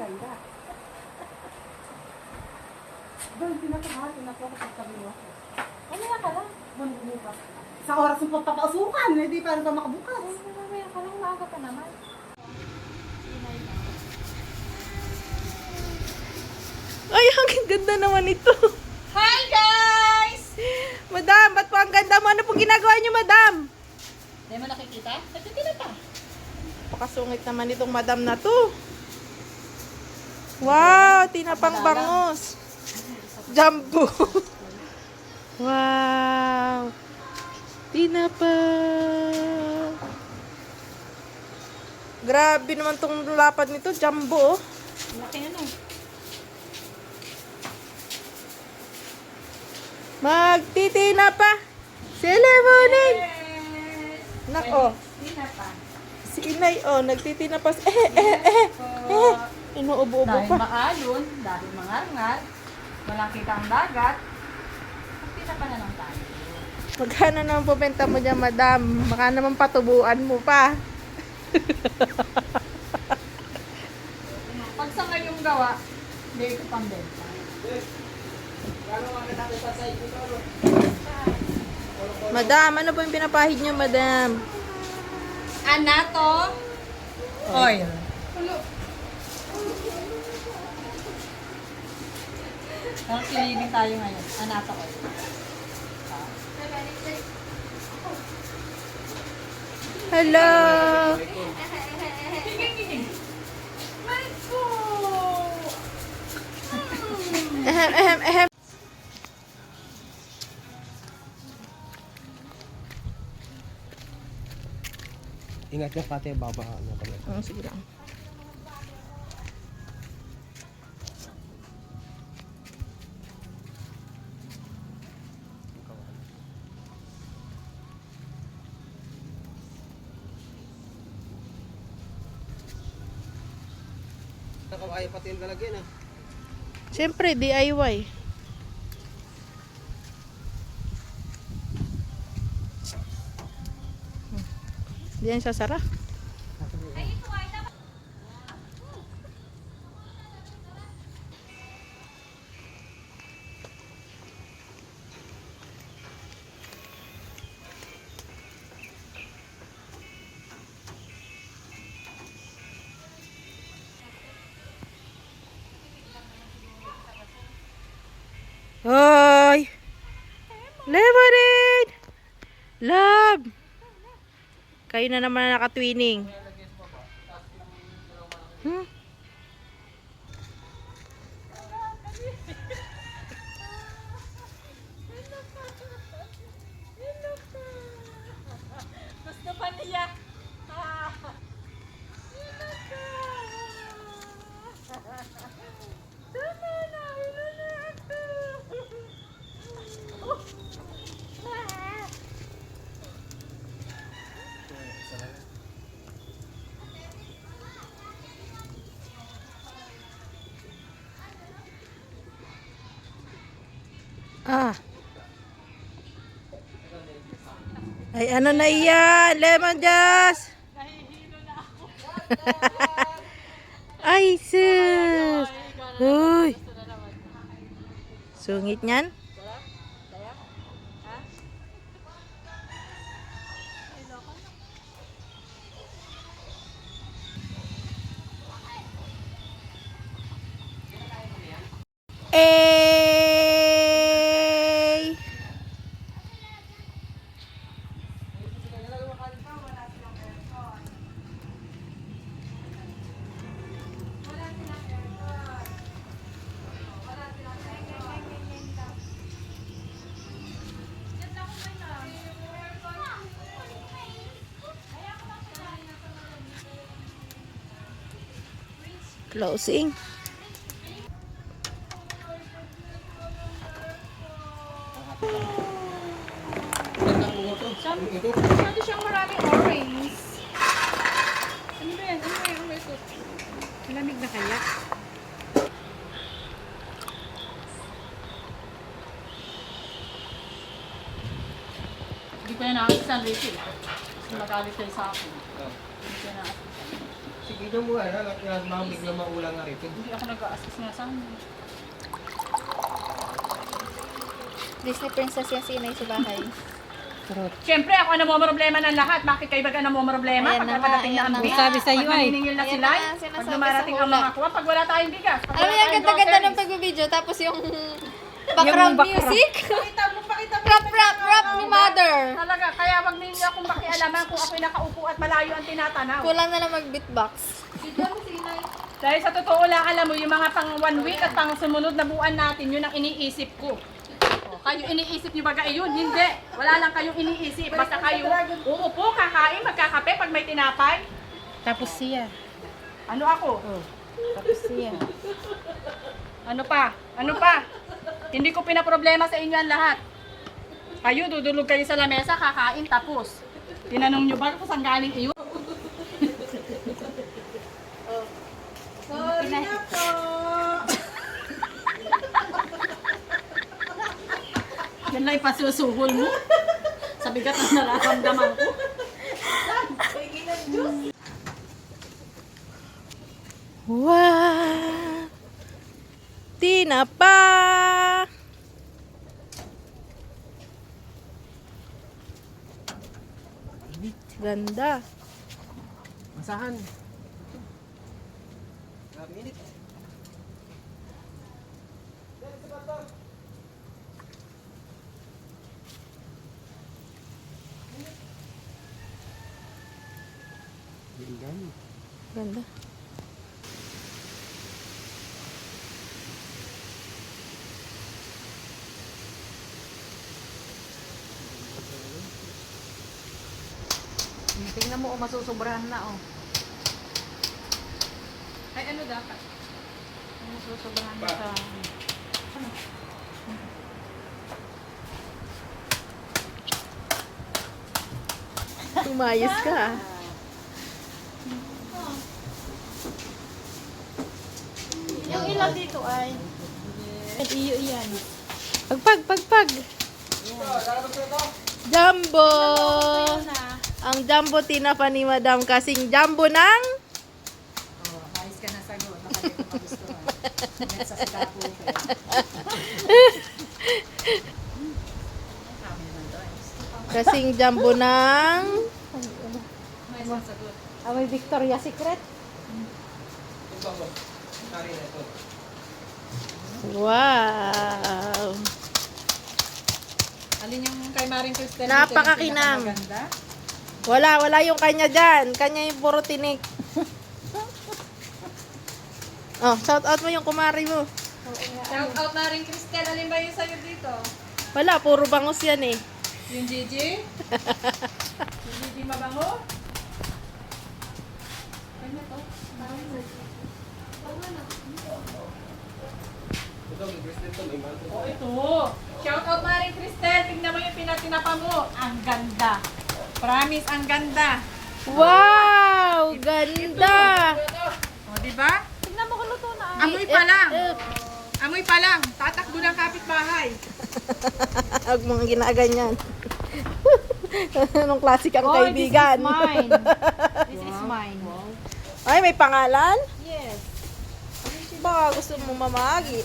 ganda. Doon, pinakahati na po kapag kami ako. Mamaya ka lang. Bukas. Sa oras ng pagpapausukan, hindi pa rin pa makabukas. Mamaya ka lang, maaga pa naman. Ay, ang ganda naman ito. Hi guys! Madam, ba't po ang ganda mo? Ano pong ginagawa niyo, madam? Hindi mo nakikita? Nagtitila pa. Pakasungit naman itong madam na to. Wow, tinapang bangos. Jumbo. Wow. Tinapa. Grabe naman tong lapad nito, jumbo. Laki na no. Magtitina pa. Celebrate. Nako. Tinapa. Si Inay, oh, nagtitina pa. Inuubo-ubo Dahil pa. maalon, dahil mangarngal, walang kita ang dagat, magtinapa na lang tayo. Magkano naman po benta mo dyan, madam? Baka naman patubuan mo pa. Pag sa ngayong gawa, hindi ko pang benta. Madam, ano po yung pinapahid nyo, madam? Anato oil. Ang kilibing tayo ngayon. Anato oil. Hello! Ehem, ehem, ehem. Ingat ka pati, baba ano kami. Sige lang. Ayaw pati yung lalagyan ah. Siyempre, DIY. Diyan sasara. Hoy! Lemonade! Love! Kayo na naman na nakatwining. Hmm? Gusto pa niya. Ah. Ay, ano na iyan? Lemon juice! Nahihilo na ako. Ay, sus! Uy! Sungit niyan? Eh! Closing. Masyado siyang maraming orange. Ano ba yan? Ano ba yan? Ano ito? Malamig na kaya? Hindi ko yan nakakita sa Rachel. Kasi magalit kayo sa akin. Hindi ko yan nakakita. Sige na mo, bigla maulang nga rito. Hindi ako nag-a-assist nga sa amin. Disney princess yan si inay sa bahay. Siyempre, ako ang namomroblema ng lahat. Bakit kayo ba ang namomroblema? Ayan Pag na nga, napadating na ayan ang na bigas. nga. Sabi sa'yo Pag ay. naniningil na Ayan sila. na nga, Pag sinasabi dumarating sa ang hula. mga kuha. Pag wala tayong bigas. Pag Alam mo wala yan, tayong ganda-ganda ng groceries. pagbibideo. Tapos yung background background. music. Pakita mo. Rap ni mother. Talaga, kaya wag ninyo akong makialaman kung ako'y nakaupo at malayo ang tinatanaw. Kulang na lang mag-beatbox. Dahil sa totoo lang, alam mo, yung mga pang 1 week at pang sumunod na buwan natin, yun ang iniisip ko. O, kayo iniisip nyo baga yun? Hindi. Wala lang kayong iniisip. Basta kayo uupo, kakain, magkakape pag may tinapay. Tapos siya. Ano ako? Tapos siya. Ano pa? Ano pa? Hindi ko pinaproblema sa inyo ang lahat. Kayo, dudulog kayo sa lamesa, kakain, tapos. Tinanong nyo ba kung saan galing iyon? Sorry na po. Yan lang ipasusuhol mo. Sa bigat ng nararamdaman ko. Wow! Tinapa! Ganda. Masahan. Grabe init. Ganda. Tingnan mo, masusobrahan na, oh. Ay, ano dapat? Masusobrahan na sa... Umayos ka. Yung ilan dito ay... Iyo yan. Pagpag. Jumbo! Ang jumbo tinapa ni Madam kasing jumbo ng... Ayos ka na sagot. Nakalimutan ko gusto. Sa sikapo. Kasing jumbo ng... Amoy Victoria's Secret. Ito ba? Kari na ito. Wow! Alin yung kay Maring Cristel? Napakakinang. Wala yung kanya dyan. Kanya yung puro tinik. Oh, shout out mo yung kumari mo. Shout out Maring Cristel. Alin ba yung sa'yo dito? Wala, puro bangus yan eh. Yung Gigi? Yung Gigi mabango? Kanya to? Ito, Christian to, may manto. Oh, ito. Shout out Maring Cristel. Tingnan mo yung pinatinapa mo. Ang ganda. Promise, ang ganda. Wow! Ganda! O, di ba? Tingnan mo kung luto na. Amoy pa lang. Amoy pa lang. Tatakbo ng kapitbahay. Huwag mong ginaganyan. Anong klase kang kaibigan? This is mine. Ay, may pangalan? Yes. Baka gusto mo mamagi.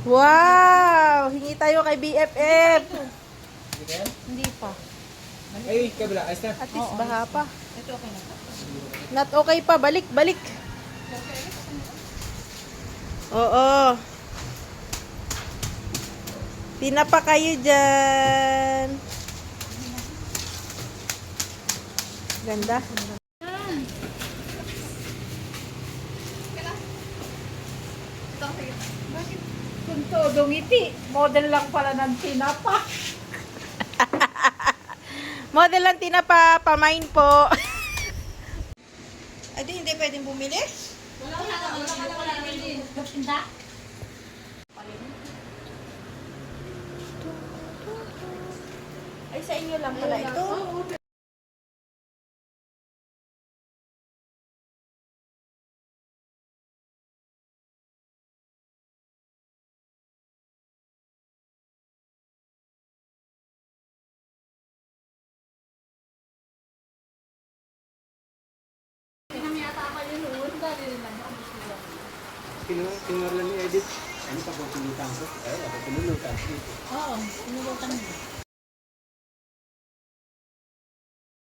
Wow! Hingi tayo kay BFF. Hindi pa. Ay, kabila. Ayos na. At least baha pa. Not okay pa. Balik. Oo. Tinapa kayo dyan. Ganda. Kung todo ngiti, model lang pala ng tinapa. Model lang tinapa, pamain po. Ay, di, hindi pwedeng bumili? Ay, sa inyo lang pala ito. Kinuha lang ni Edith. Ano pa kung pulutan ko? Ay, ako pulutan. Oo, sinubukan mo.